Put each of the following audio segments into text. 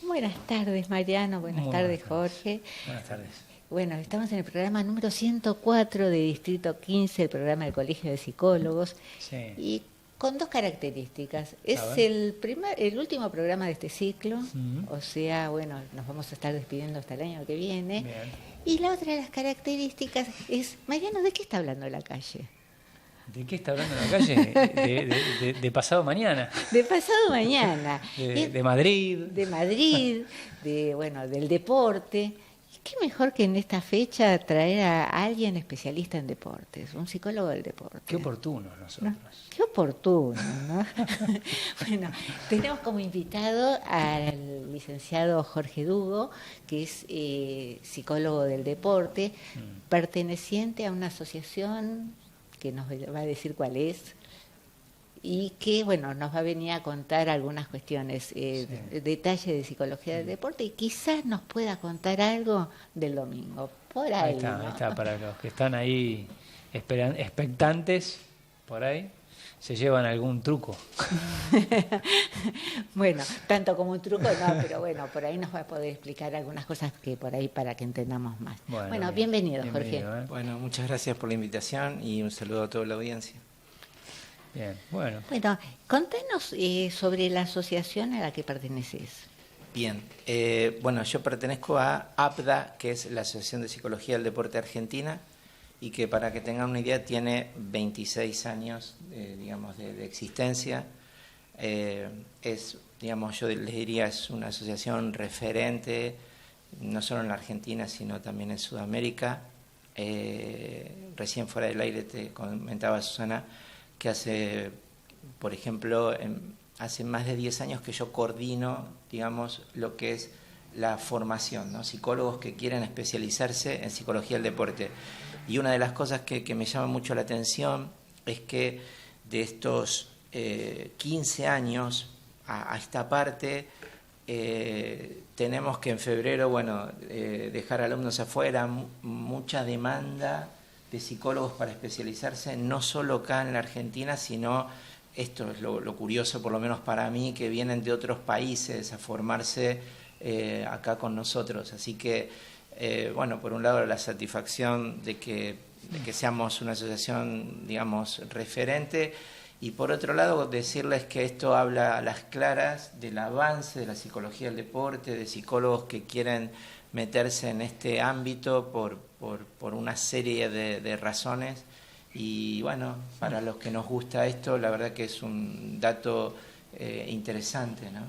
Buenas tardes, Mariano. Buenas Muy tardes, buenas tardes. Jorge. Buenas tardes. Bueno, estamos en el programa número 104 de Distrito 15, el programa del Colegio de Psicólogos, Sí. y con dos características. A Es ver. el último programa de este ciclo, Ujú. o sea, bueno, nos vamos a estar despidiendo hasta el año que viene. Bien. Y la otra de las características es, Mariano, ¿de qué está hablando la calle? ¿De qué está hablando en la calle? De pasado mañana. De pasado mañana. De Madrid. De Madrid, bueno, del deporte. ¿Y qué mejor que en esta fecha traer a alguien especialista en deportes, un psicólogo del deporte? Qué oportunos nosotros. ¿No? Qué oportuno, ¿no? Bueno, tenemos como invitado al licenciado Jorge Dugo, que es psicólogo del deporte, perteneciente a una asociación que nos va a decir cuál es, y que, bueno, nos va a venir a contar algunas cuestiones, Sí. detalles de psicología del deporte, y quizás nos pueda contar algo del domingo, por ahí, ¿no? Ahí está, para los que están ahí expectantes, por ahí, se llevan algún truco. Bueno, tanto como un truco no, pero bueno, por ahí nos va a poder explicar algunas cosas que por ahí para que entendamos más. Bueno, bienvenido, Jorge. Bueno, muchas gracias por la invitación y un saludo a toda la audiencia. Bien, bueno. Bueno, contanos sobre la asociación a la que perteneces. Bien, bueno, yo pertenezco a APDA, que es la Asociación de Psicología del Deporte Argentina, y que para que tengan una idea tiene 26 años, digamos, de existencia. Es, digamos, yo les diría, es una asociación referente, no solo en la Argentina, sino también en Sudamérica. Recién fuera del aire te comentaba, Susana, que hace, por ejemplo, hace más de 10 años que yo coordino, digamos, lo que es la formación, ¿no? Psicólogos que quieren especializarse en psicología del deporte. Y una de las cosas que me llama mucho la atención es que de estos 15 años a esta parte, tenemos que en febrero, bueno, dejar alumnos afuera, mucha demanda de psicólogos para especializarse, no solo acá en la Argentina, sino, esto es lo curioso, por lo menos para mí, que vienen de otros países a formarse acá con nosotros. Así que, bueno, por un lado la satisfacción de que seamos una asociación, digamos, referente, y por otro lado decirles que esto habla a las claras del avance de la psicología del deporte, de psicólogos que quieren meterse en este ámbito por una serie de razones. Y bueno, para los que nos gusta esto, la verdad que es un dato interesante, ¿no?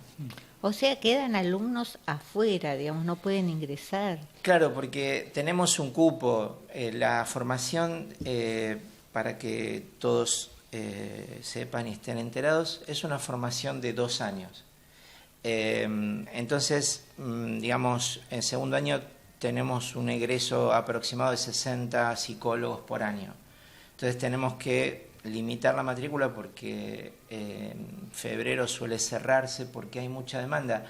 O sea, quedan alumnos afuera, digamos, no pueden ingresar. Claro, porque tenemos un cupo. La formación, para que todos sepan y estén enterados, es una formación de 2 años. Entonces, digamos, en segundo año tenemos un egreso aproximado de 60 psicólogos por año. Entonces tenemos que limitar la matrícula porque en febrero suele cerrarse porque hay mucha demanda.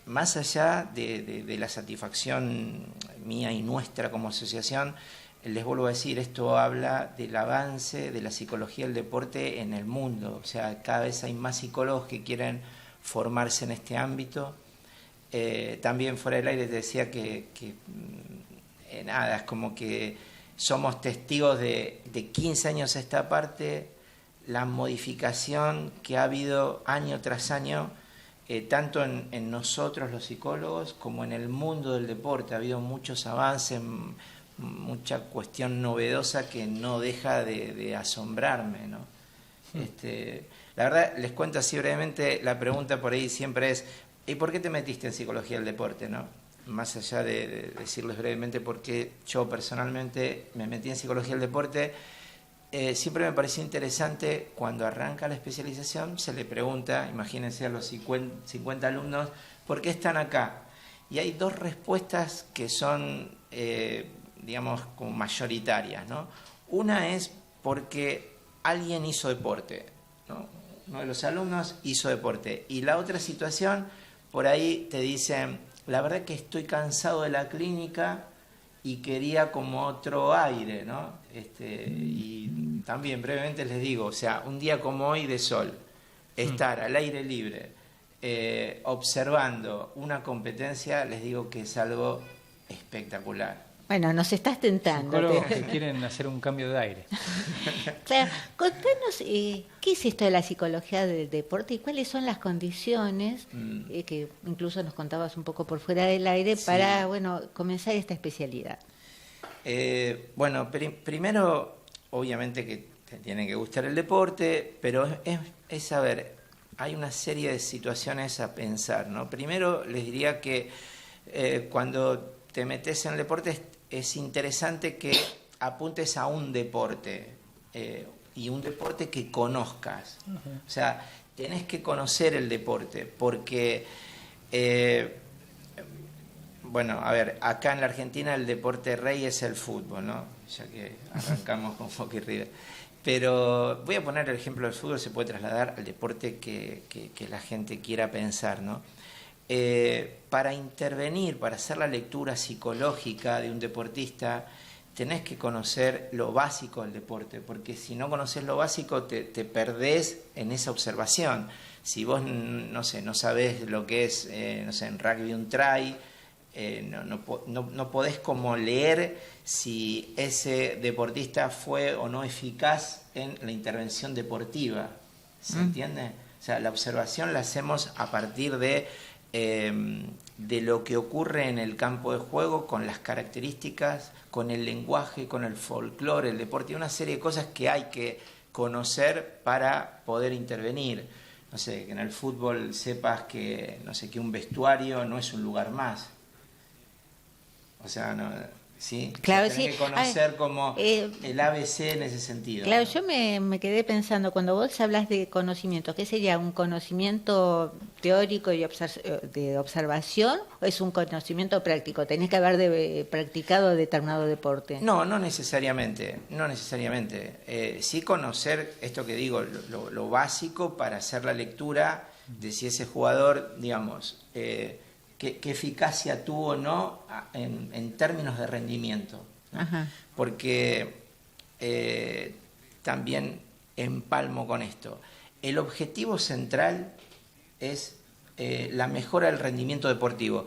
Más allá de la satisfacción mía y nuestra como asociación, les vuelvo a decir, esto habla del avance de la psicología del deporte en el mundo. O sea, cada vez hay más psicólogos que quieren formarse en este ámbito. También fuera del aire te decía que nada, es como que somos testigos de 15 años a esta parte, la modificación que ha habido año tras año, tanto en nosotros los psicólogos como en el mundo del deporte. Ha habido muchos avances, mucha cuestión novedosa que no deja de asombrarme, ¿no? La verdad, les cuento así brevemente, la pregunta por ahí siempre es, ¿y por qué te metiste en psicología del deporte, no? Más allá de decirles brevemente por qué yo personalmente me metí en psicología del deporte, siempre me pareció interesante cuando arranca la especialización, se le pregunta, imagínense a los 50 alumnos, ¿por qué están acá? Y hay 2 respuestas que son, digamos, como mayoritarias, ¿no? Una es porque alguien hizo deporte, ¿no? Uno de los alumnos hizo deporte. Y la otra situación, por ahí te dicen, la verdad que estoy cansado de la clínica y quería como otro aire, ¿no? Y también brevemente les digo, o sea, un día como hoy de sol, estar al aire libre, observando una competencia, les digo que es algo espectacular. Bueno, nos estás tentando. Psicólogos que quieren hacer un cambio de aire. Claro, contanos, ¿qué es esto de la psicología del deporte y cuáles son las condiciones, que incluso nos contabas un poco por fuera del aire, Sí. para, bueno, comenzar esta especialidad? Bueno, primero, obviamente que te tiene que gustar el deporte, pero es saber, hay una serie de situaciones a pensar, ¿no? Primero les diría que cuando te metes en el deporte es interesante que apuntes a un deporte y un deporte que conozcas. O sea, tenés que conocer el deporte porque, bueno, a ver, acá en la Argentina el deporte rey es el fútbol, ¿no? Ya que arrancamos con Boca y River. Pero voy a poner el ejemplo del fútbol, se puede trasladar al deporte que la gente quiera pensar, ¿no? Para intervenir, para hacer la lectura psicológica de un deportista, tenés que conocer lo básico del deporte, porque si no conoces lo básico te perdés en esa observación. Si vos, no sé, no sabés lo que es, no sé, en rugby un try, no podés como leer si ese deportista fue o no eficaz en la intervención deportiva. ¿Se entiende? O sea, la observación la hacemos a partir de lo que ocurre en el campo de juego, con las características, con el lenguaje, con el folclore, el deporte, y una serie de cosas que hay que conocer para poder intervenir. No sé, que en el fútbol sepas que, no sé, que un vestuario no es un lugar más. O sea, no, ¿sí? Claro, o sea, tenés sí. que conocer como el ABC en ese sentido. Claro, ¿no? yo me quedé pensando, cuando vos hablas de conocimiento, ¿qué sería? ¿Un conocimiento teórico y de observación o es un conocimiento práctico? ¿Tenés que haber practicado determinado deporte? No, no necesariamente, no necesariamente. Sí conocer esto que digo, lo básico para hacer la lectura de si ese jugador, digamos, qué eficacia tuvo o no en términos de rendimiento, ¿no? Ajá. Porque también empalmo con esto. El objetivo central es la mejora del rendimiento deportivo.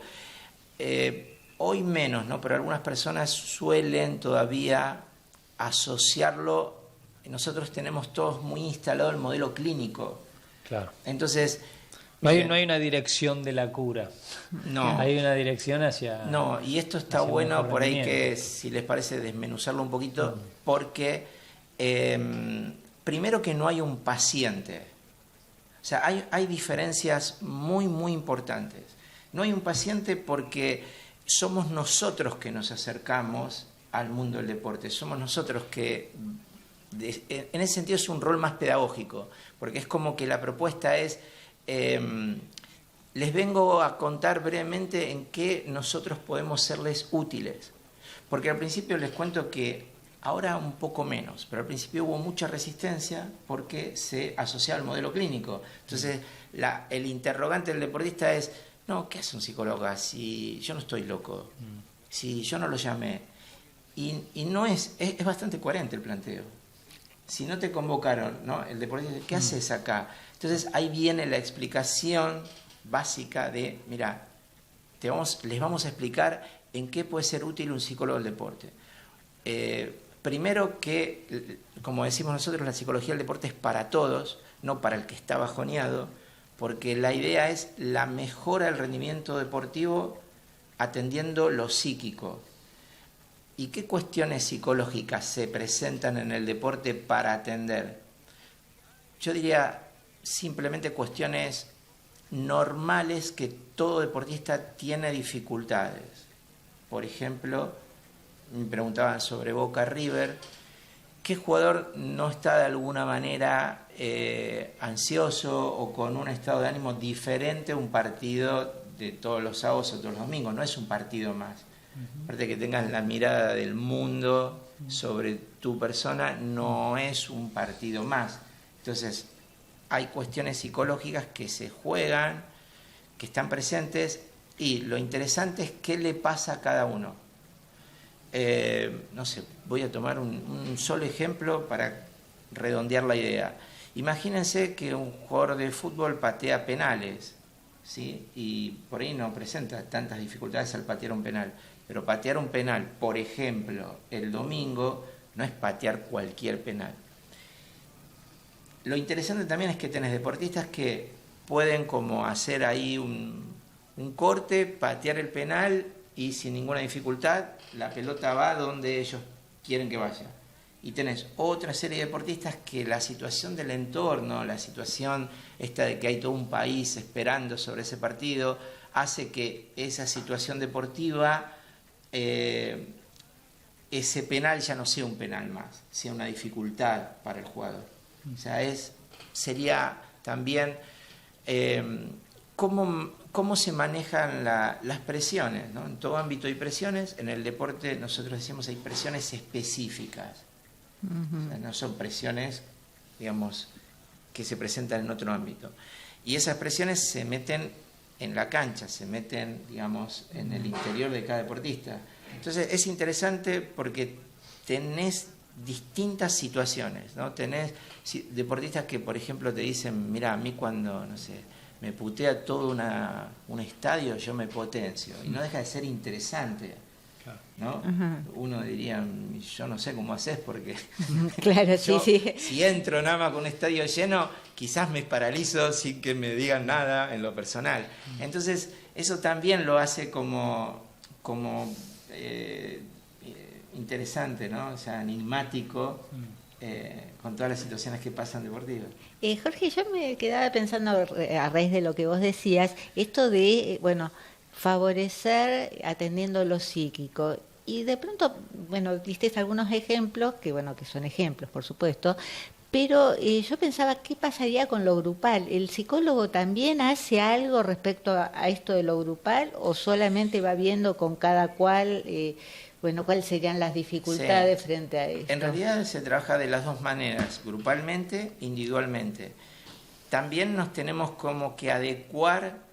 Hoy menos, ¿no? Pero algunas personas suelen todavía asociarlo. Nosotros tenemos todos muy instalado el modelo clínico. Claro. Entonces, No hay una dirección de la cura. no. Hay una dirección hacia... No, y esto está hacia un bueno mejor por ahí rendimiento. que, si les parece, desmenuzarlo un poquito, porque primero que no hay un paciente. O sea, hay diferencias muy, muy importantes. No hay un paciente porque somos nosotros que nos acercamos al mundo del deporte. Somos nosotros que, en ese sentido, es un rol más pedagógico, porque es como que la propuesta es... les vengo a contar brevemente en qué nosotros podemos serles útiles. Porque al principio les cuento que ahora un poco menos, pero al principio hubo mucha resistencia porque se asociaba al modelo clínico. Entonces, el interrogante del deportista es, no, ¿qué hace un psicólogo si yo no estoy loco? Si yo no lo llamé. Y no es bastante coherente el planteo. Si no te convocaron, ¿no? El deportista dice, ¿qué haces acá? Entonces ahí viene la explicación básica de, mira, les vamos a explicar en qué puede ser útil un psicólogo del deporte. Primero que, como decimos nosotros, la psicología del deporte es para todos, no para el que está bajoneado, porque la idea es la mejora del rendimiento deportivo atendiendo lo psíquico. ¿Y qué cuestiones psicológicas se presentan en el deporte para atender? Yo diría simplemente cuestiones normales que todo deportista tiene dificultades. Por ejemplo, me preguntaban sobre Boca River, ¿qué jugador no está de alguna manera ansioso o con un estado de ánimo diferente a un partido de todos los sábados o todos los domingos? No es un partido más. Aparte de que tengas la mirada del mundo sobre tu persona, no es un partido más. Entonces, hay cuestiones psicológicas que se juegan, que están presentes, y lo interesante es qué le pasa a cada uno. No sé, voy a tomar un solo ejemplo para redondear la idea. Imagínense que un jugador de fútbol patea penales. ¿sí? Y por ahí no presenta tantas dificultades al patear un penal. Pero patear un penal, por ejemplo, el domingo, no es patear cualquier penal. Lo interesante también es que tenés deportistas que pueden como hacer ahí un corte, patear el penal y sin ninguna dificultad la pelota va donde ellos quieren que vaya. Y tenés otra serie de deportistas que la situación del entorno, la situación esta de que hay todo un país esperando sobre ese partido, hace que esa situación deportiva, ese penal ya no sea un penal más, sea una dificultad para el jugador. O sea, sería también cómo se manejan las presiones, ¿no? En todo ámbito hay presiones, en el deporte nosotros decimos hay presiones específicas. O sea, no son presiones, digamos, que se presentan en otro ámbito. Y esas presiones se meten en la cancha, se meten, digamos, en el interior de cada deportista. Entonces es interesante porque tenés distintas situaciones, ¿no? Tenés deportistas que, por ejemplo, te dicen, mira, a mí cuando, no sé, me putea todo un estadio, yo me potencio. Y no deja de ser interesante, ¿no? Ajá. Uno diría, yo no sé cómo haces porque claro, yo, sí. Si entro nada más con un estadio lleno, quizás me paralizo sin que me digan nada en lo personal. Entonces, eso también lo hace como interesante, ¿no? O sea, enigmático, con todas las situaciones que pasan deportivas. Jorge, yo me quedaba pensando a raíz de lo que vos decías, esto de, favorecer atendiendo lo psíquico. Y de pronto, diste algunos ejemplos, que son ejemplos, por supuesto, pero yo pensaba, ¿qué pasaría con lo grupal? ¿El psicólogo también hace algo respecto a esto de lo grupal o solamente va viendo con cada cual, cuáles serían las dificultades frente a esto? En realidad se trabaja de las dos maneras, grupalmente, individualmente. También nos tenemos como que adecuar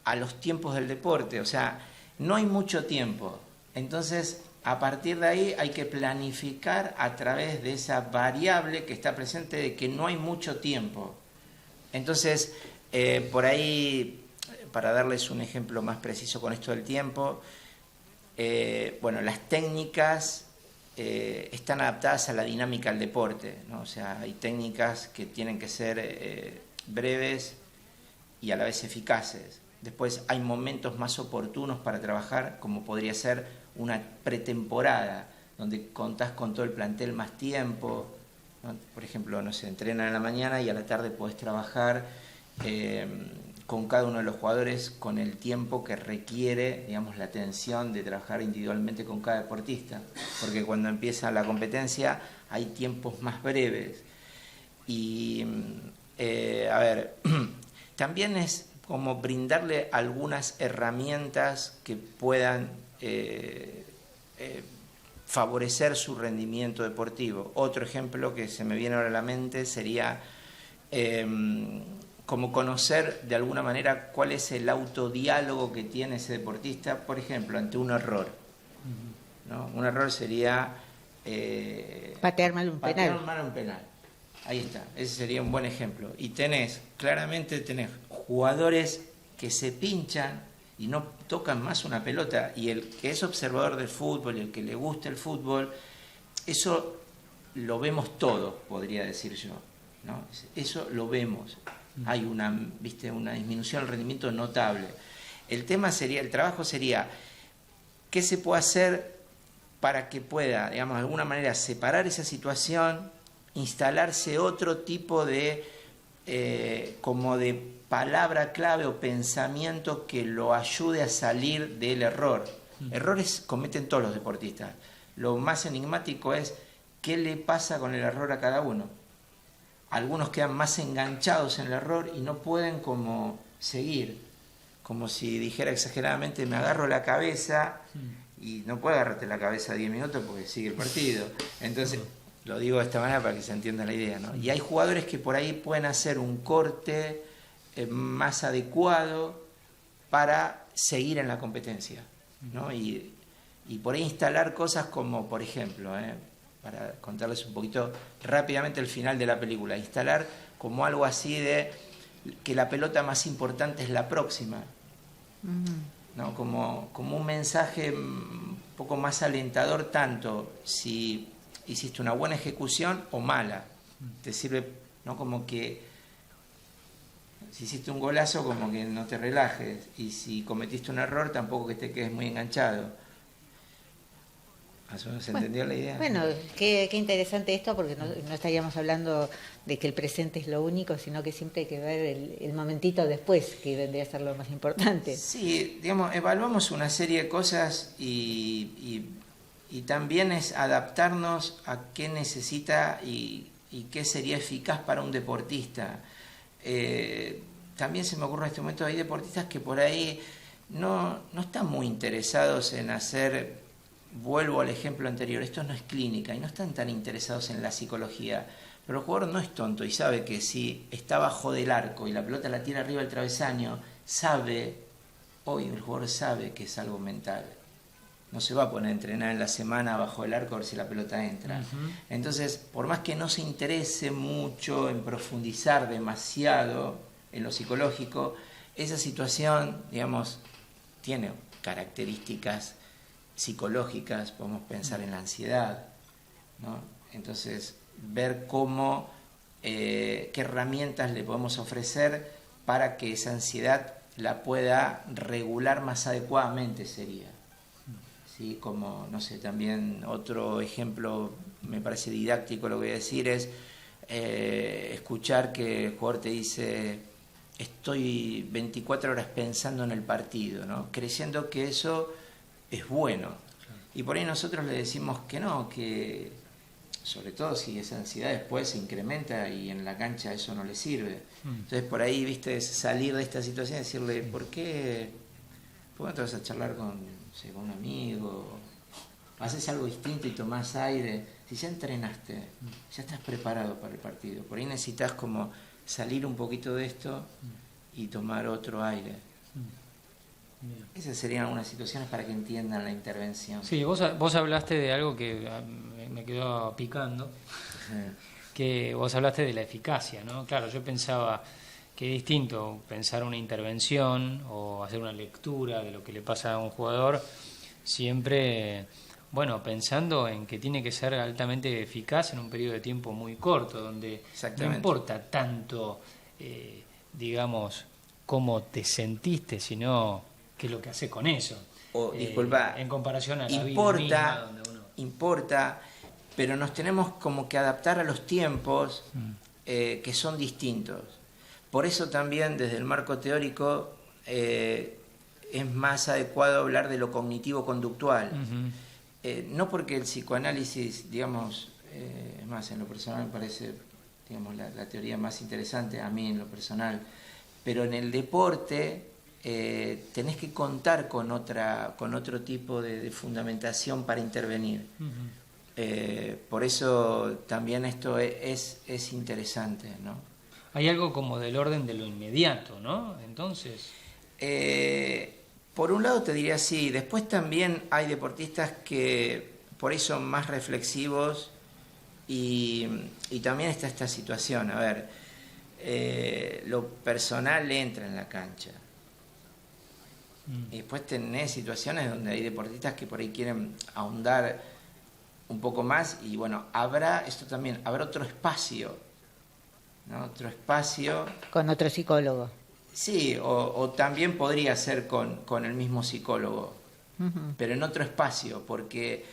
a los tiempos del deporte, o sea, no hay mucho tiempo. Entonces, a partir de ahí hay que planificar a través de esa variable que está presente de que no hay mucho tiempo. Entonces, por ahí, para darles un ejemplo más preciso con esto del tiempo, las técnicas están adaptadas a la dinámica del deporte, ¿no? O sea, hay técnicas que tienen que ser breves y a la vez eficaces. Después hay momentos más oportunos para trabajar, como podría ser una pretemporada, donde contás con todo el plantel más tiempo, ¿no? Por ejemplo, entrenan en la mañana y a la tarde podés trabajar con cada uno de los jugadores con el tiempo que requiere, digamos, la atención de trabajar individualmente con cada deportista, porque cuando empieza la competencia hay tiempos más breves. Y, también es como brindarle algunas herramientas que puedan favorecer su rendimiento deportivo. Otro ejemplo que se me viene ahora a la mente sería como conocer de alguna manera cuál es el autodiálogo que tiene ese deportista, por ejemplo, ante un error, ¿no? Un error sería patear mal un penal. Ahí está, ese sería un buen ejemplo. Y claramente tenés jugadores que se pinchan y no tocan más una pelota, y el que es observador del fútbol y el que le gusta el fútbol, eso lo vemos todos, podría decir yo, ¿no? Eso lo vemos. Hay una disminución del rendimiento notable. El trabajo sería, ¿qué se puede hacer para que pueda, digamos, de alguna manera separar esa situación, instalarse otro tipo de como de palabra clave o pensamiento que lo ayude a salir del error? Errores cometen todos los deportistas. Lo más enigmático es qué le pasa con el error a cada uno. Algunos quedan más enganchados en el error y no pueden como seguir, como si dijera exageradamente, me agarro la cabeza, y no puede agarrarte la cabeza 10 minutos porque sigue el partido. Entonces, lo digo de esta manera para que se entienda la idea, ¿no? Y hay jugadores que por ahí pueden hacer un corte más adecuado para seguir en la competencia, ¿no? Y por ahí instalar cosas como, por ejemplo, para contarles un poquito rápidamente el final de la película, instalar como algo así de que la pelota más importante es la próxima, ¿no? Como un mensaje un poco más alentador, tanto si hiciste una buena ejecución o mala. Te sirve, ¿no? Como que si hiciste un golazo, como que no te relajes, y si cometiste un error, tampoco que te quedes muy enganchado. ¿Más o menos se entendió la idea? Bueno, qué interesante esto, porque no estaríamos hablando de que el presente es lo único, sino que siempre hay que ver el momentito después, que vendría a ser lo más importante. Sí, digamos, evaluamos una serie de cosas y también es adaptarnos a qué necesita y qué sería eficaz para un deportista. También se me ocurre en este momento, hay deportistas que por ahí no están muy interesados en hacer... Vuelvo al ejemplo anterior, esto no es clínica y no están tan interesados en la psicología, pero el jugador no es tonto y sabe que si está bajo del arco y la pelota la tira arriba del travesaño, hoy el jugador sabe que es algo mental. No se va a poner a entrenar en la semana bajo el arco a ver si la pelota entra. Entonces, por más que no se interese mucho en profundizar demasiado en lo psicológico, esa situación, digamos, tiene características psicológicas, podemos pensar en la ansiedad, ¿no? Entonces, ver cómo, qué herramientas le podemos ofrecer para que esa ansiedad la pueda regular más adecuadamente sería. ¿Sí? Como, no sé, también otro ejemplo, me parece didáctico lo que voy a decir, es escuchar que el jugador te dice, estoy 24 horas pensando en el partido, ¿no? Creyendo que eso es bueno. Y por ahí nosotros le decimos que no, que sobre todo si esa ansiedad después se incrementa y en la cancha eso no le sirve. Entonces por ahí, viste, es salir de esta situación y decirle, ¿por qué no te vas a charlar con un amigo? Haces algo distinto y tomás aire. Si ya entrenaste, ya estás preparado para el partido. Por ahí necesitas como salir un poquito de esto y tomar otro aire. Esas serían algunas situaciones para que entiendan la intervención. Sí, vos hablaste de algo que me quedó picando, que vos hablaste de la eficacia, ¿no? Claro, yo pensaba que es distinto pensar una intervención o hacer una lectura de lo que le pasa a un jugador, siempre, bueno, pensando en que tiene que ser altamente eficaz en un periodo de tiempo muy corto, donde no importa tanto, digamos, cómo te sentiste, sino qué es lo que hace con eso. Disculpa, en comparación a la vida misma, donde uno... Importa, pero nos tenemos como que adaptar a los tiempos que son distintos. Por eso también desde el marco teórico es más adecuado hablar de lo cognitivo-conductual. No porque el psicoanálisis, digamos, es más, en lo personal me parece, digamos, la teoría más interesante a mí en lo personal, pero en el deporte tenés que contar con otro tipo de fundamentación para intervenir. Por eso también esto es interesante, ¿no? Hay algo como del orden de lo inmediato, ¿no? Entonces... por un lado te diría sí, después también hay deportistas que por ahí son más reflexivos y también está esta situación, a ver, lo personal entra en la cancha. Y después tenés situaciones donde hay deportistas que por ahí quieren ahondar un poco más y bueno, habrá otro espacio, ¿no? Otro espacio. Con otro psicólogo. Sí, o también podría ser con el mismo psicólogo, pero en otro espacio, porque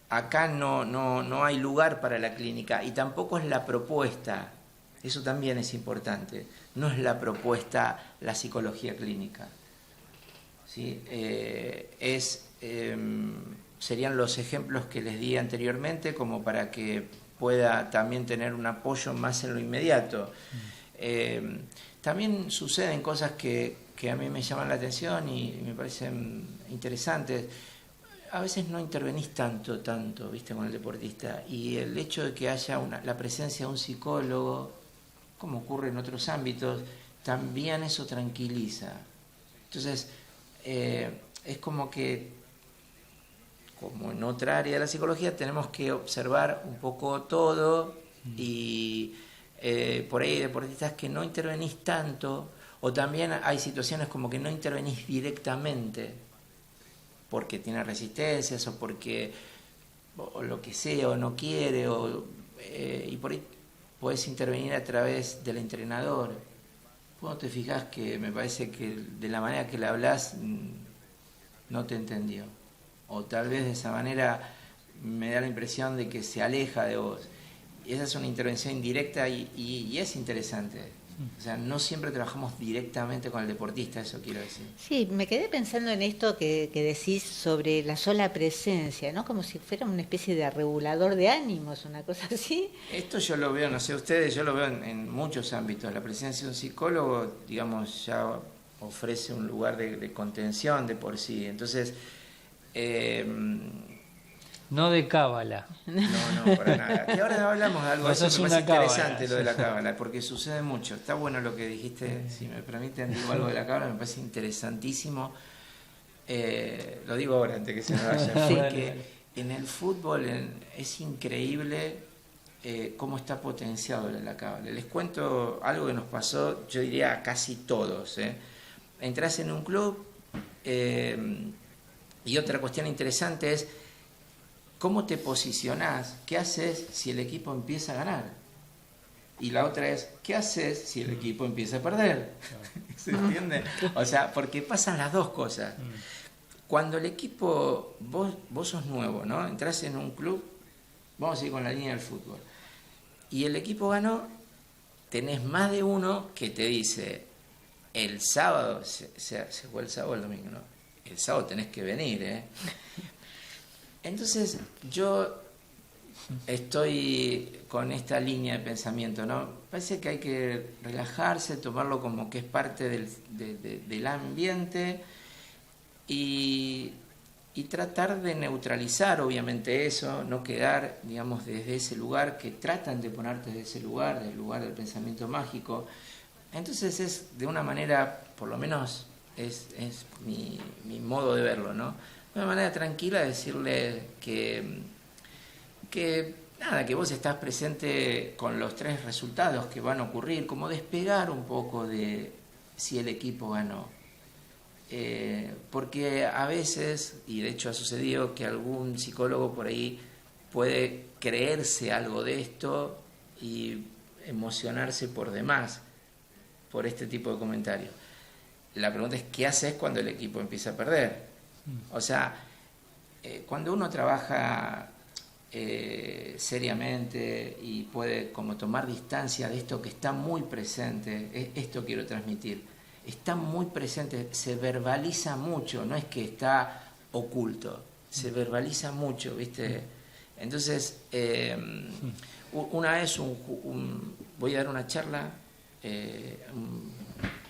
acá no hay lugar para la clínica y tampoco es la propuesta. Eso también es importante. No es la propuesta la psicología clínica. ¿Sí? Serían los ejemplos que les di anteriormente como para que pueda también tener un apoyo más en lo inmediato. También suceden cosas que a mí me llaman la atención y me parecen interesantes. A veces no intervenís tanto, ¿viste? Con el deportista. Y el hecho de que haya la presencia de un psicólogo, como ocurre en otros ámbitos, también eso tranquiliza. Entonces, es como que, como en otra área de la psicología, tenemos que observar un poco todo y por ahí hay deportistas que no intervenís tanto, o también hay situaciones como que no intervenís directamente porque tiene resistencias o porque o lo que sea, o no quiere, y por ahí podés intervenir a través del entrenador. Vos te fijás que me parece que de la manera que le hablás no te entendió, o tal vez de esa manera me da la impresión de que se aleja de vos. Y esa es una intervención indirecta y es interesante. O sea, no siempre trabajamos directamente con el deportista, eso quiero decir. Sí, me quedé pensando en esto que decís sobre la sola presencia, ¿no? Como si fuera una especie de regulador de ánimos, una cosa así. Esto yo lo veo, no sé ustedes, yo lo veo en muchos ámbitos. La presencia de un psicólogo, digamos, ya ofrece un lugar de contención de por sí. Entonces, no de cábala. no, para nada. Y ahora hablamos de algo Vos sos más una interesante, cábala. lo de la cábala, porque sucede mucho. Está bueno lo que dijiste, si me permiten, digo algo de la cábala, me parece interesantísimo. Lo digo ahora antes que se me vaya, porque en el fútbol es increíble cómo está potenciado la cábala. Les cuento algo que nos pasó, yo diría a casi todos. Entrás en un club y otra cuestión interesante es ¿cómo te posicionás? ¿Qué haces si el equipo empieza a ganar? Y la otra es, ¿qué haces si el equipo empieza a perder? ¿Se entiende? O sea, porque pasan las dos cosas. Cuando el equipo, vos sos nuevo, ¿no? Entrás en un club, vamos a ir con la línea del fútbol, y el equipo ganó, tenés más de uno que te dice, el sábado, se fue el sábado o el domingo, ¿no? El sábado tenés que venir, ¿eh? Entonces yo estoy con esta línea de pensamiento, ¿no? Parece que hay que relajarse, tomarlo como que es parte del ambiente y tratar de neutralizar obviamente eso, no quedar, digamos, desde ese lugar, que tratan de ponerte desde ese lugar, del lugar del pensamiento mágico. Entonces es de una manera, por lo menos es mi modo de verlo, ¿no? De una manera tranquila decirle que nada, que vos estás presente con los 3 resultados que van a ocurrir, como despegar un poco de si el equipo ganó. Porque a veces, y de hecho ha sucedido, que algún psicólogo por ahí puede creerse algo de esto y emocionarse por demás por este tipo de comentarios. La pregunta es, ¿qué haces cuando el equipo empieza a perder? O sea, cuando uno trabaja seriamente y puede como tomar distancia de esto que está muy presente, esto quiero transmitir, está muy presente, se verbaliza mucho, no es que está oculto, se verbaliza mucho, ¿viste? Entonces, una vez voy a dar una charla,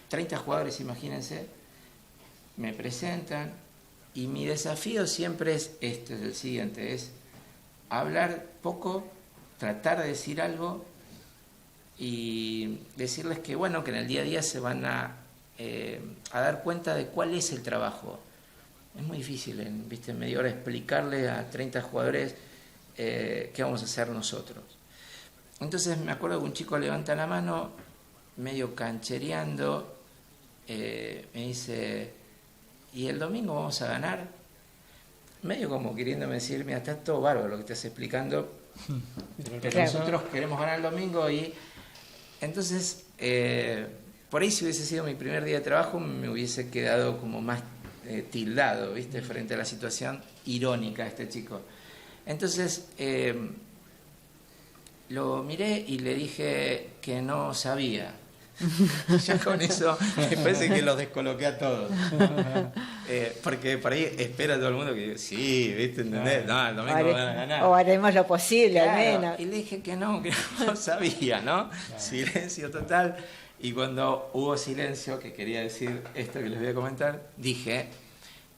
30 jugadores, imagínense, me presentan, y mi desafío siempre es el siguiente, es hablar poco, tratar de decir algo y decirles que bueno, que en el día a día se van a dar cuenta de cuál es el trabajo. Es muy difícil en media hora explicarle a 30 jugadores qué vamos a hacer nosotros. Entonces me acuerdo que un chico levanta la mano, medio canchereando, me dice, ¿y el domingo vamos a ganar? Medio como queriéndome decir, mira, está todo bárbaro lo que estás explicando, pero claro, nosotros queremos ganar el domingo. Y entonces, por ahí si hubiese sido mi primer día de trabajo, me hubiese quedado como más tildado, ¿viste? Frente a la situación irónica de este chico. Entonces, lo miré y le dije que no sabía. Ya con eso me parece que los descoloqué a todos. Porque por ahí espera todo el mundo que diga, sí, ¿viste? ¿Entendés? No, el domingo van a ganar. O haremos lo posible, claro, al menos. Y le dije que no sabía, ¿no? Claro. Silencio total. Y cuando hubo silencio, que quería decir esto que les voy a comentar, dije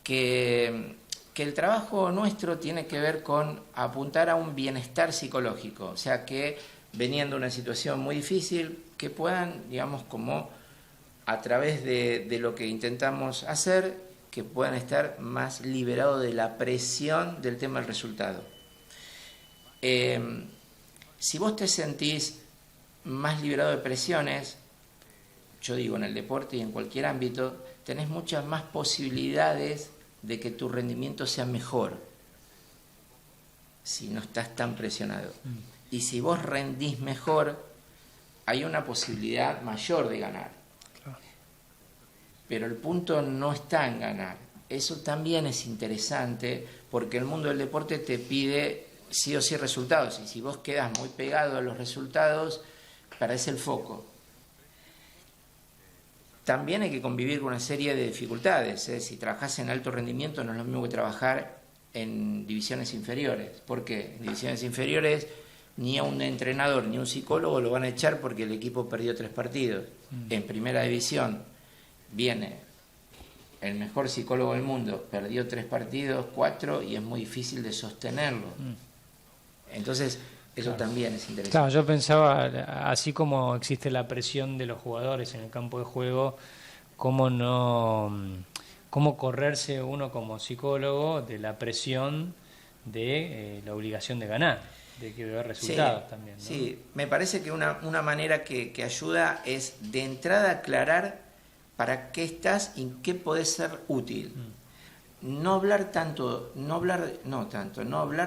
que el trabajo nuestro tiene que ver con apuntar a un bienestar psicológico. O sea, que veniendo una situación muy difícil, que puedan, digamos, como a través de lo que intentamos hacer, que puedan estar más liberados de la presión del tema del resultado. Si vos te sentís más liberado de presiones, yo digo en el deporte y en cualquier ámbito, tenés muchas más posibilidades de que tu rendimiento sea mejor si no estás tan presionado. Y si vos rendís mejor, hay una posibilidad mayor de ganar. Claro. Pero el punto no está en ganar. Eso también es interesante porque el mundo del deporte te pide sí o sí resultados. Y si vos quedás muy pegado a los resultados, perdés el foco. También hay que convivir con una serie de dificultades. Si trabajás en alto rendimiento no es lo mismo que trabajar en divisiones inferiores. ¿Por qué? En divisiones inferiores ni a un entrenador ni a un psicólogo lo van a echar porque el equipo perdió 3 partidos. En primera división viene el mejor psicólogo del mundo, perdió 3 partidos, 4, y es muy difícil de sostenerlo. Entonces, eso también es interesante. Claro, yo pensaba, así como existe la presión de los jugadores en el campo de juego, cómo correrse uno como psicólogo de la presión de la obligación de ganar, de que ver resultados también, ¿no? Sí, me parece que una manera que ayuda es de entrada aclarar para qué estás y qué podés ser útil. No hablar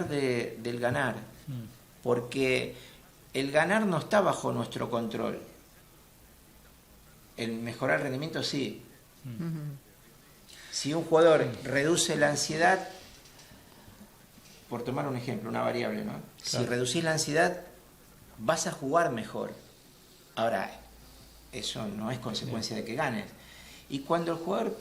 del ganar, porque el ganar no está bajo nuestro control. El mejorar el rendimiento sí. Si un jugador reduce la ansiedad, por tomar un ejemplo, una variable, ¿no? Claro. Si reducís la ansiedad, vas a jugar mejor. Ahora, eso no es consecuencia de que ganes. Y cuando el jugador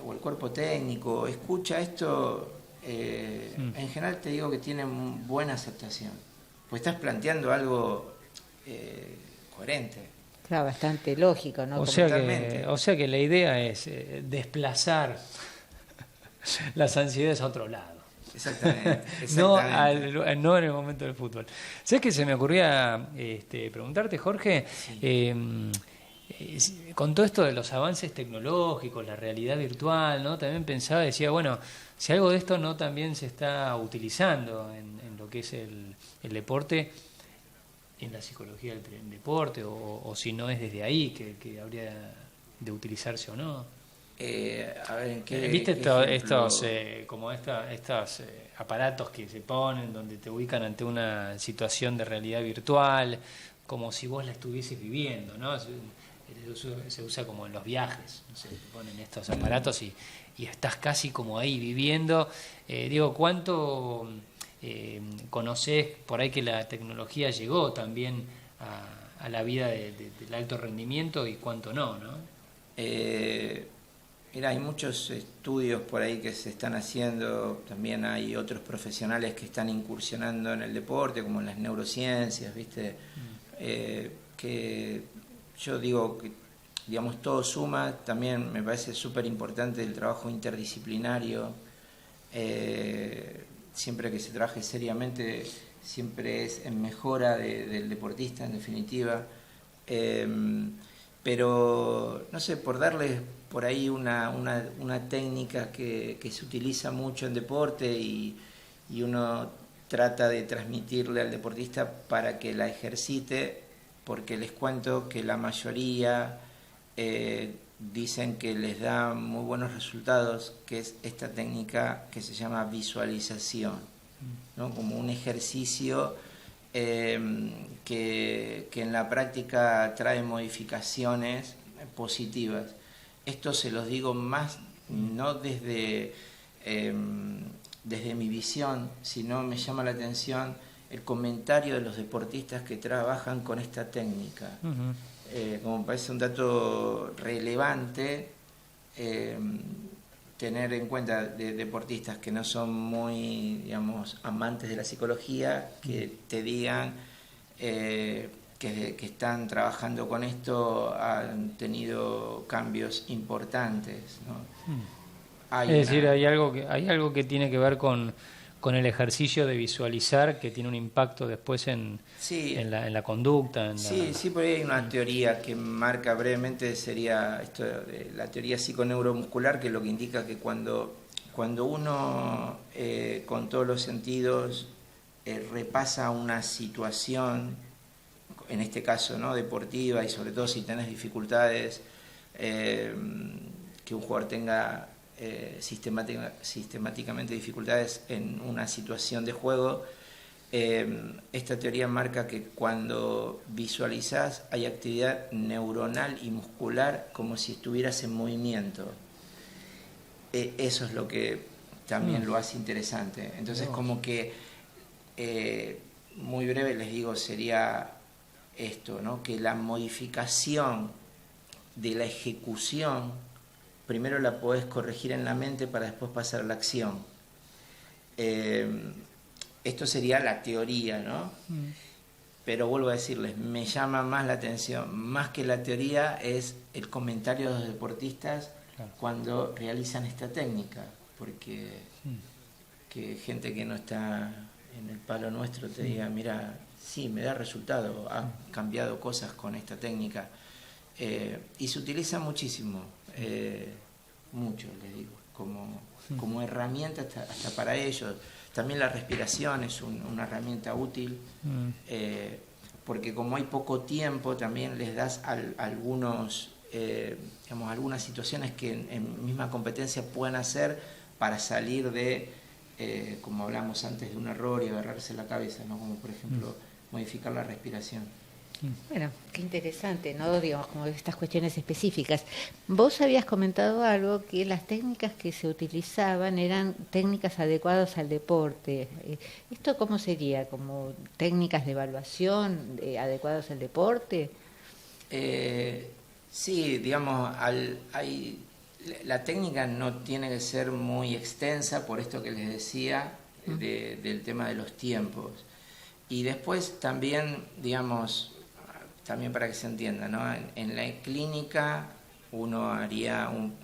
o el cuerpo técnico escucha esto, en general te digo que tiene buena aceptación. Pues estás planteando algo coherente. Claro, bastante lógico, ¿no? O sea que la idea es desplazar las ansiedades a otro lado. Exactamente. No en el momento del fútbol. ¿Sabes que se me ocurría preguntarte, Jorge? Sí. Con todo esto de los avances tecnológicos, la realidad virtual, ¿no? También pensaba, decía, bueno, si algo de esto no también se está utilizando en lo que es el deporte, en la psicología del deporte, o si no es desde ahí que habría de utilizarse o no. A ver, ¿viste estos aparatos que se ponen donde te ubican ante una situación de realidad virtual, como si vos la estuvieses viviendo, ¿no? Se usa como en los viajes, no sé, te ponen estos aparatos y estás casi como ahí viviendo. ¿Cuánto conocés por ahí que la tecnología llegó también a la vida del alto rendimiento y cuánto no? Mira, hay muchos estudios por ahí que se están haciendo, también hay otros profesionales que están incursionando en el deporte, como en las neurociencias, ¿viste? Que yo digo que, digamos, todo suma. También me parece súper importante el trabajo interdisciplinario. Siempre que se trabaje seriamente, siempre es en mejora del deportista, en definitiva. Pero, no sé, por darles por ahí una técnica que se utiliza mucho en deporte y uno trata de transmitirle al deportista para que la ejercite, porque les cuento que la mayoría dicen que les da muy buenos resultados, que es esta técnica que se llama visualización, ¿no? Como un ejercicio que en la práctica trae modificaciones positivas. Esto se los digo más no desde mi visión, sino me llama la atención el comentario de los deportistas que trabajan con esta técnica. Como me parece un dato relevante, tener en cuenta de deportistas que no son muy, digamos, amantes de la psicología, que te digan que están trabajando con esto, han tenido cambios importantes, ¿no? Es decir, hay algo que tiene que ver con el ejercicio de visualizar, que tiene un impacto después en la conducta. Sí, por ahí hay una teoría que marca brevemente, sería esto de la teoría psiconeuromuscular, que lo que indica que cuando uno con todos los sentidos repasa una situación, en este caso, ¿no?, deportiva, y sobre todo si tenés dificultades, que un jugador tenga sistemáticamente dificultades en una situación de juego. Esta teoría marca que cuando visualizás hay actividad neuronal y muscular como si estuvieras en movimiento. Eso es lo que también lo hace interesante. Entonces, como que, muy breve les digo, sería esto, ¿no?, que la modificación de la ejecución primero la podés corregir en la mente para después pasar a la acción. Esto sería la teoría, ¿no? Pero vuelvo a decirles, me llama más la atención, más que la teoría, es el comentario de los deportistas cuando realizan esta técnica, porque que gente que no está en el palo nuestro te diga, mira, sí, me da resultado, ha cambiado cosas con esta técnica, y se utiliza muchísimo, mucho, les digo, como herramienta hasta para ellos. También la respiración es una herramienta útil, porque como hay poco tiempo, también les das algunas situaciones que en misma competencia puedan hacer para salir de, como hablamos antes, de un error y agarrarse la cabeza, ¿no? Como por ejemplo modificar la respiración. Bueno, qué interesante, ¿no? Digamos, como estas cuestiones específicas. Vos habías comentado algo, que las técnicas que se utilizaban eran técnicas adecuadas al deporte. ¿Esto cómo sería? ¿Como técnicas de evaluación adecuadas al deporte? Sí, digamos, la técnica no tiene que ser muy extensa, por esto que les decía, del tema de los tiempos. Y después también, digamos, también para que se entienda, ¿no?, en la clínica uno haría un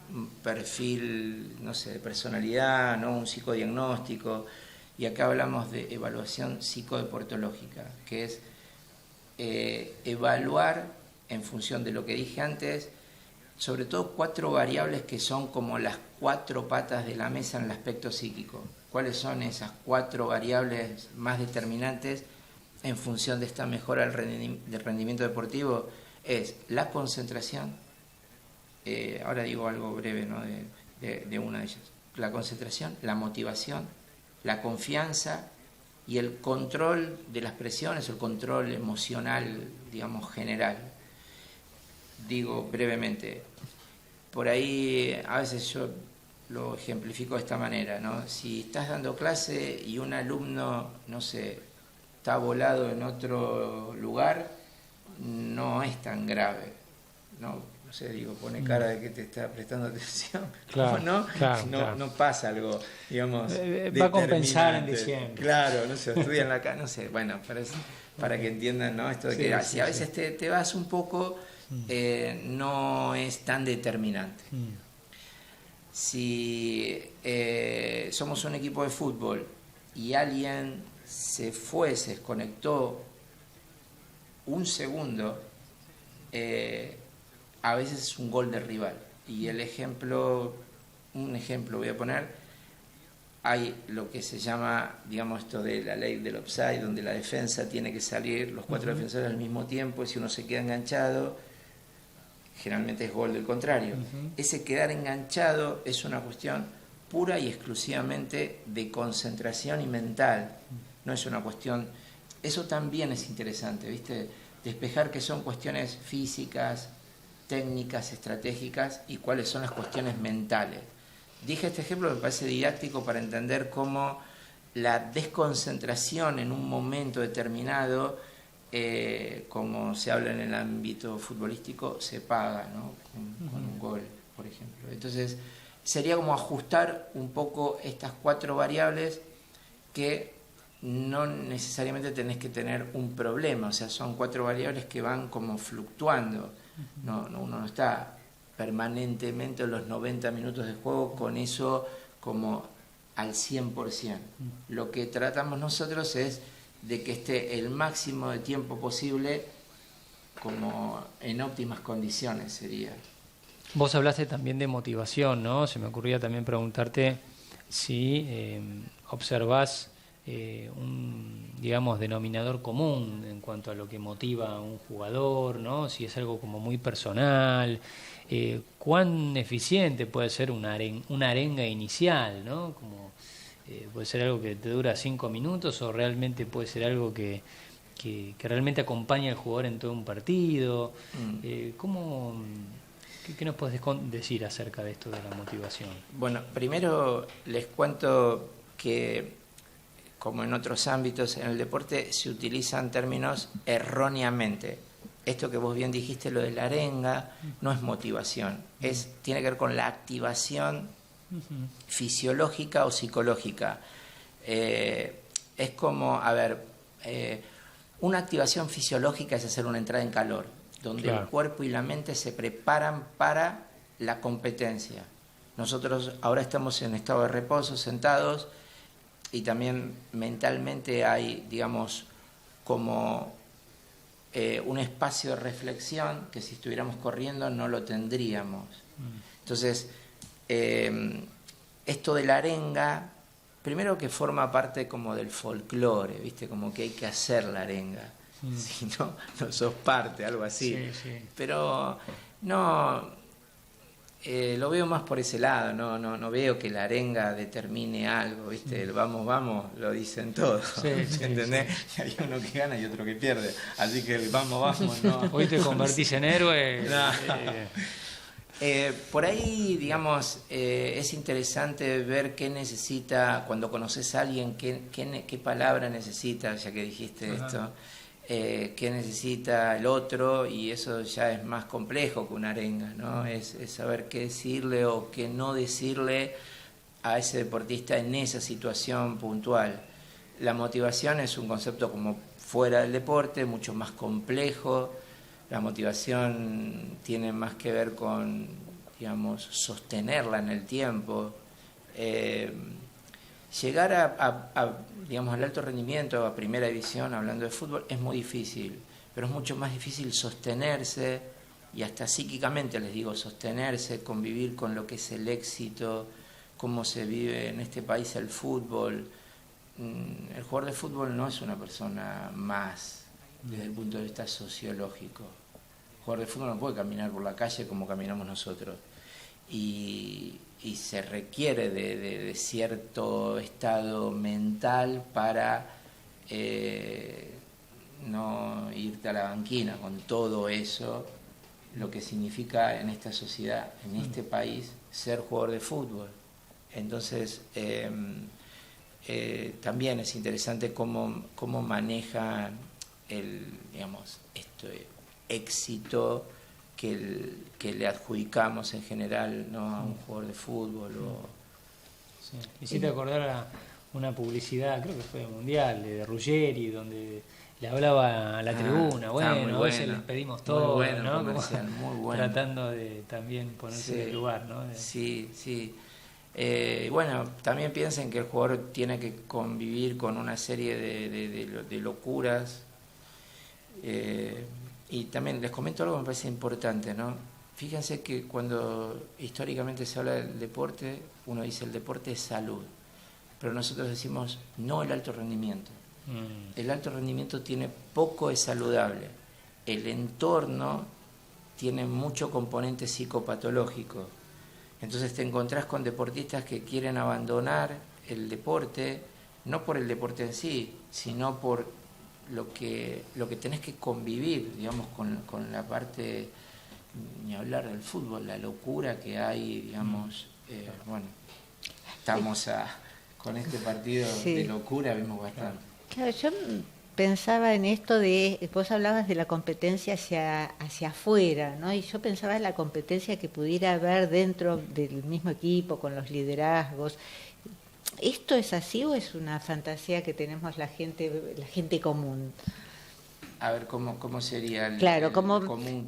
perfil, no sé, de personalidad, ¿no?, un psicodiagnóstico, y acá hablamos de evaluación psicodeportológica, que es evaluar en función de lo que dije antes, sobre todo 4 variables que son como las 4 patas de la mesa en el aspecto psíquico. ¿Cuáles son esas 4 variables más determinantes en función de esta mejora del rendimiento deportivo? Es la concentración, ahora digo algo breve, ¿no?, de una de ellas. La concentración, la motivación, la confianza y el control de las presiones, el control emocional, digamos, general. Digo brevemente, por ahí a veces yo lo ejemplifico de esta manera, ¿no? Si estás dando clase y un alumno, no sé, está volado en otro lugar, no es tan grave, ¿no? No sé, digo, pone cara de que te está prestando atención, claro, no pasa algo, digamos, va a compensar en diciembre. Claro, no sé, estudian la no sé, bueno, para que entiendan, ¿no?, esto de que si a veces te vas un poco, no es tan determinante. Si somos un equipo de fútbol y alguien se desconectó un segundo, a veces es un gol del rival. Y un ejemplo voy a poner, hay lo que se llama, digamos, esto de la ley del offside, donde la defensa tiene que salir, los 4 defensores al mismo tiempo, y si uno se queda enganchado, generalmente es gol del contrario. Ese quedar enganchado es una cuestión pura y exclusivamente de concentración y mental, no es una cuestión. Eso también es interesante, ¿viste? Despejar que son cuestiones físicas, técnicas, estratégicas, y cuáles son las cuestiones mentales. Dije este ejemplo que me parece didáctico para entender cómo la desconcentración en un momento determinado, como se habla en el ámbito futbolístico, se paga, ¿no?, con un gol, por ejemplo. Entonces, sería como ajustar un poco estas 4 variables que no necesariamente tenés que tener un problema, o sea, son 4 variables que van como fluctuando. Uno no está permanentemente en los 90 minutos de juego con eso como al 100%. Lo que tratamos nosotros es de que esté el máximo de tiempo posible como en óptimas condiciones sería. Vos hablaste también de motivación, ¿no? Se me ocurría también preguntarte si observás un, digamos, denominador común en cuanto a lo que motiva a un jugador, ¿no? Si es algo como muy personal, cuán eficiente puede ser una arenga inicial, ¿no? Como, puede ser algo que te dura 5 minutos o realmente puede ser algo que realmente acompaña al jugador en todo un partido. ¿Qué nos puedes decir acerca de esto de la motivación? Bueno, primero les cuento que, como en otros ámbitos, en el deporte se utilizan términos erróneamente. Esto que vos bien dijiste, lo de la arenga, no es motivación, tiene que ver con la activación fisiológica o psicológica. Es como, a ver, una activación fisiológica es hacer una entrada en calor, donde claro, el cuerpo y la mente se preparan para la competencia. Nosotros ahora estamos en estado de reposo, sentados, y también mentalmente hay, digamos, como un espacio de reflexión que si estuviéramos corriendo no lo tendríamos. Entonces, esto de la arenga, primero que forma parte como del folclore, ¿viste? Como que hay que hacer la arenga. Si no, no sos parte, algo así. Sí, sí. Pero no, lo veo más por ese lado, no veo que la arenga determine algo, ¿viste? El vamos, vamos, lo dicen todos, sí, ¿entendés? Sí. Hay uno que gana y otro que pierde, así que el vamos, no. Hoy te convertís en héroe. No. Por ahí, digamos, es interesante ver qué necesita, cuando conoces a alguien, qué palabra necesita, ya que dijiste esto, qué necesita el otro, y eso ya es más complejo que una arenga, ¿no? Es saber qué decirle o qué no decirle a ese deportista en esa situación puntual. La motivación es un concepto como fuera del deporte, mucho más complejo. La motivación tiene más que ver con, digamos, sostenerla en el tiempo. Llegar digamos, al alto rendimiento, a primera división, hablando de fútbol, es muy difícil, pero es mucho más difícil sostenerse, y hasta psíquicamente les digo, sostenerse, convivir con lo que es el éxito, cómo se vive en este país el fútbol. El jugador de fútbol no es una persona más desde el punto de vista sociológico. El jugador de fútbol no puede caminar por la calle como caminamos nosotros. Y se requiere de cierto estado mental para no irte a la banquina con todo eso, lo que significa en esta sociedad, en este país, ser jugador de fútbol. Entonces, también es interesante cómo maneja digamos, este éxito que le adjudicamos en general, ¿no?, a un jugador de fútbol. Sí. Hiciste acordar a una publicidad, creo que fue mundial, de Ruggeri, donde le hablaba a la tribuna. Bueno, a veces les pedimos todo, bueno, ¿no? Muy bueno. Tratando de también ponerse en el lugar, ¿no? Sí. Bueno, también piensen que el jugador tiene que convivir con una serie de locuras. Y también les comento algo que me parece importante, ¿no? Fíjense que cuando históricamente se habla del deporte, uno dice el deporte es salud, pero nosotros decimos no el alto rendimiento. El alto rendimiento tiene poco de saludable. El entorno tiene mucho componente psicopatológico. Entonces te encontrás con deportistas que quieren abandonar el deporte, no por el deporte en sí, sino por lo que tenés que convivir, digamos, con la parte, ni hablar del fútbol, la locura que hay, digamos. Bueno, estamos con este partido de locura, vimos bastante. Claro, yo pensaba en esto vos hablabas de la competencia hacia afuera, ¿no? Y yo pensaba en la competencia que pudiera haber dentro del mismo equipo, con los liderazgos. ¿Esto es así o es una fantasía que tenemos la gente común? A ver, ¿cómo sería el común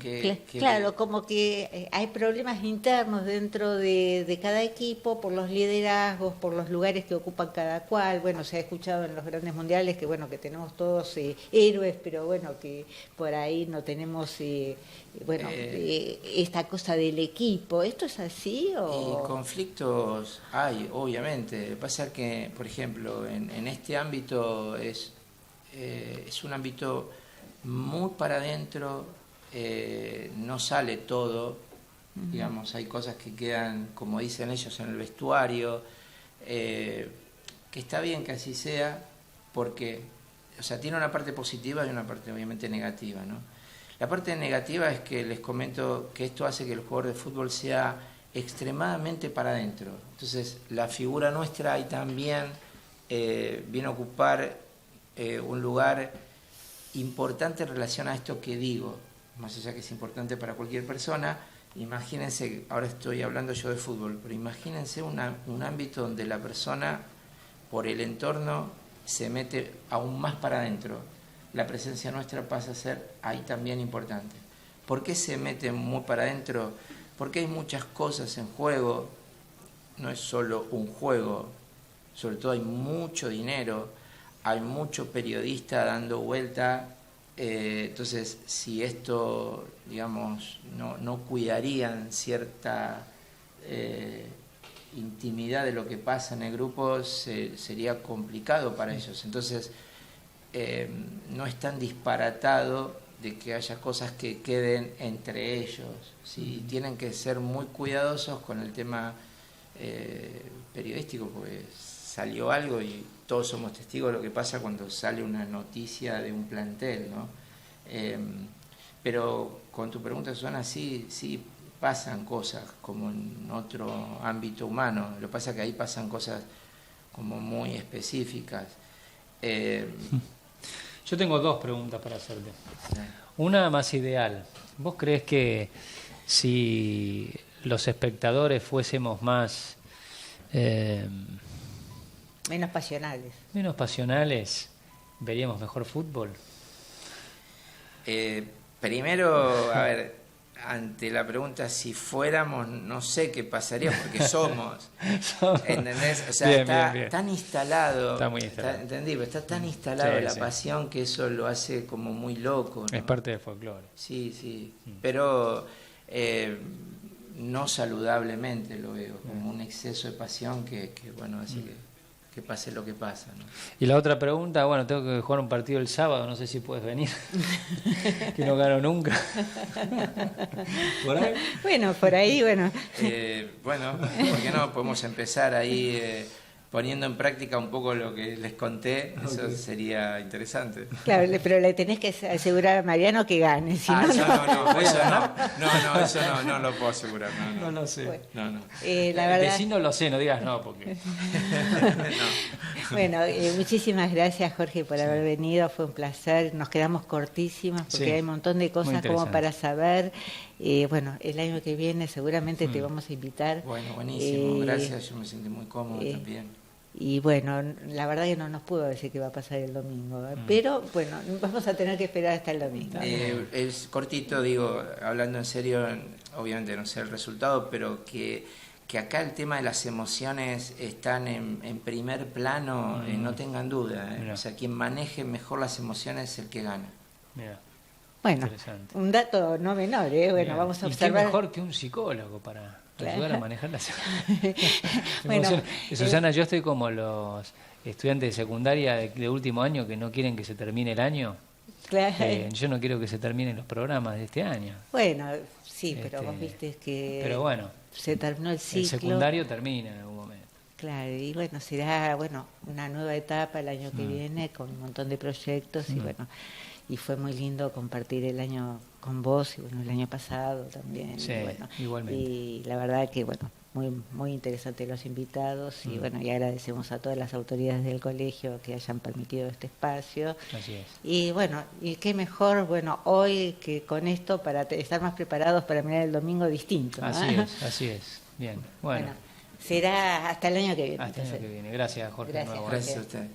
claro, como que hay problemas internos dentro de cada equipo por los liderazgos, por los lugares que ocupan cada cual. Bueno, se ha escuchado en los grandes mundiales que bueno, que tenemos todos héroes, pero bueno, que por ahí no tenemos esta cosa del equipo. ¿Esto es así o...? Y conflictos hay, obviamente. Pasa que, por ejemplo, en este ámbito es un ámbito muy para adentro, no sale todo, digamos, hay cosas que quedan, como dicen ellos, en el vestuario, que está bien que así sea, porque, o sea, tiene una parte positiva y una parte obviamente negativa, ¿no? La parte negativa es que les comento que esto hace que el jugador de fútbol sea extremadamente para adentro. Entonces, la figura nuestra ahí también viene a ocupar un lugar importante en relación a esto que digo, más allá que es importante para cualquier persona. Imagínense, ahora estoy hablando yo de fútbol, pero imagínense un ámbito donde la persona, por el entorno, se mete aún más para adentro. La presencia nuestra pasa a ser ahí también importante. ¿Por qué se mete muy para adentro? Porque hay muchas cosas en juego, no es solo un juego, sobre todo hay mucho dinero, hay mucho periodista dando vuelta, entonces si esto, digamos, no cuidarían cierta intimidad de lo que pasa en el grupo, sería complicado para ellos. Entonces no es tan disparatado de que haya cosas que queden entre ellos, ¿sí? Tienen que ser muy cuidadosos con el tema periodístico, porque salió algo y todos somos testigos de lo que pasa cuando sale una noticia de un plantel, ¿no? Pero con tu pregunta, Susana, sí pasan cosas como en otro ámbito humano. Lo que pasa es que ahí pasan cosas como muy específicas. Yo tengo dos preguntas para hacerte. Una más ideal. ¿Vos crees que si los espectadores fuésemos más... menos pasionales. Menos pasionales, ¿veríamos mejor fútbol? Primero, a ver, ante la pregunta si fuéramos, no sé qué pasaría, porque somos. ¿Entendés? O sea, está bien. Tan instalado. Está muy instalado. ¿Entendí? Está tan instalado la pasión que eso lo hace como muy loco, ¿no? Es parte del folclore. Sí. Pero no saludablemente lo veo, como un exceso de pasión que bueno, así que pase lo que pasa, ¿no? Y la otra pregunta, bueno, tengo que jugar un partido el sábado, no sé si puedes venir, que no gano nunca. ¿Por ahí? Bueno, por ahí, bueno. Bueno, ¿por qué no? Podemos empezar ahí poniendo en práctica un poco lo que les conté, eso sería interesante. Claro, pero le tenés que asegurar a Mariano que gane. Si eso no lo puedo asegurar. No lo sé. Bueno, no. La verdad... Vecino lo sé, no digas no, porque... Bueno, muchísimas gracias, Jorge, por haber venido, fue un placer. Nos quedamos cortísimas porque hay un montón de cosas como para saber. Bueno, el año que viene seguramente te vamos a invitar. Bueno, buenísimo, gracias, yo me sentí muy cómodo también. Y bueno, la verdad que no nos pudo decir qué va a pasar el domingo, pero bueno, vamos a tener que esperar hasta el domingo. Es cortito, digo, hablando en serio, obviamente no sé el resultado, pero que acá el tema de las emociones están en primer plano, no tengan duda. O sea, quien maneje mejor las emociones es el que gana. Mira. Bueno, un dato no menor, Bueno, vamos a observar. ¿Y qué mejor que un psicólogo para ayudar a manejar las bueno, Susana, yo estoy como los estudiantes de secundaria de último año que no quieren que se termine el año. Claro. Yo no quiero que se terminen los programas de este año. Bueno, sí, pero vos viste que pero bueno, se terminó el ciclo. El secundario termina en algún momento. Claro, y bueno, será una nueva etapa el año que viene con un montón de proyectos y bueno, y fue muy lindo compartir el año con vos y bueno, el año pasado también. Sí, y bueno, igualmente. Y la verdad que bueno, muy interesante los invitados y bueno, y agradecemos a todas las autoridades del colegio que hayan permitido este espacio. Así es. Y bueno, y qué mejor, hoy que con esto para estar más preparados para mirar el domingo distinto, ¿no? Así es. Bien, bueno. Será hasta el año que viene. Hasta el año que viene. Gracias, Jorge. Gracias, Gracias a usted.